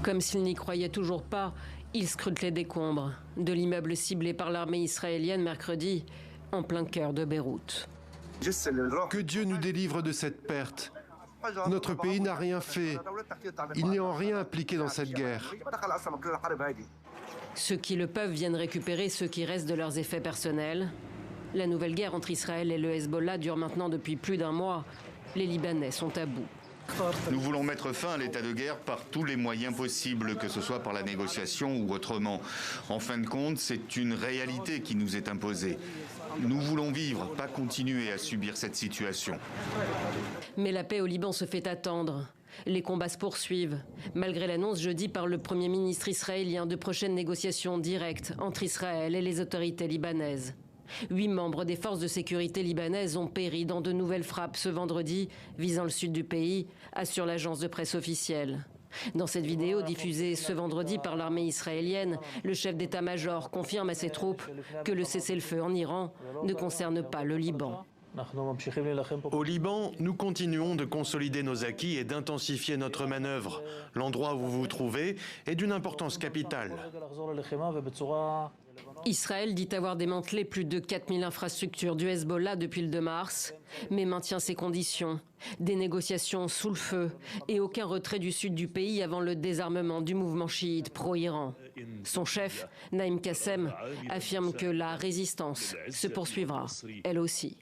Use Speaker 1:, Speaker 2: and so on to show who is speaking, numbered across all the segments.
Speaker 1: Comme s'il n'y croyait toujours pas, il scrute les décombres de l'immeuble ciblé par l'armée israélienne mercredi, en plein cœur de Beyrouth.
Speaker 2: Que Dieu nous délivre de cette perte. Notre pays n'a rien fait. Il n'est en rien impliqué dans cette guerre.
Speaker 1: Ceux qui le peuvent viennent récupérer ce qui reste de leurs effets personnels. La nouvelle guerre entre Israël et le Hezbollah dure maintenant depuis plus d'un mois. Les Libanais sont à bout.
Speaker 3: Nous voulons mettre fin à l'état de guerre par tous les moyens possibles, que ce soit par la négociation ou autrement. En fin de compte, c'est une réalité qui nous est imposée. Nous voulons vivre, pas continuer à subir cette situation.
Speaker 1: Mais la paix au Liban se fait attendre. Les combats se poursuivent, malgré l'annonce jeudi par le Premier ministre israélien de prochaines négociations directes entre Israël et les autorités libanaises. 8 membres des forces de sécurité libanaises ont péri dans de nouvelles frappes ce vendredi visant le sud du pays, assure l'agence de presse officielle. Dans cette vidéo diffusée ce vendredi par l'armée israélienne, le chef d'état-major confirme à ses troupes que le cessez-le-feu en Iran ne concerne pas le Liban.
Speaker 2: Au Liban, nous continuons de consolider nos acquis et d'intensifier notre manœuvre. L'endroit où vous vous trouvez est d'une importance capitale.
Speaker 1: Israël dit avoir démantelé plus de 4000 infrastructures du Hezbollah depuis le 2 mars, mais maintient ses conditions. Des négociations sous le feu et aucun retrait du sud du pays avant le désarmement du mouvement chiite pro-Iran. Son chef, Naïm Qassem, affirme que la résistance se poursuivra, elle aussi.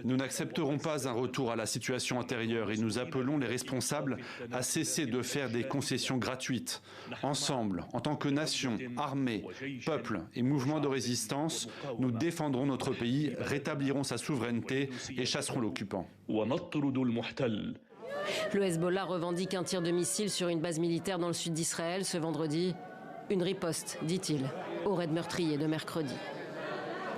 Speaker 4: Nous n'accepterons pas un retour à la situation antérieure et nous appelons les responsables à cesser de faire des concessions gratuites. Ensemble, en tant que nation, armée, peuple et mouvement de résistance, nous défendrons notre pays, rétablirons sa souveraineté et chasserons l'occupant.
Speaker 1: Le Hezbollah revendique un tir de missile sur une base militaire dans le sud d'Israël ce vendredi. Une riposte, dit-il, au raid meurtrier de mercredi.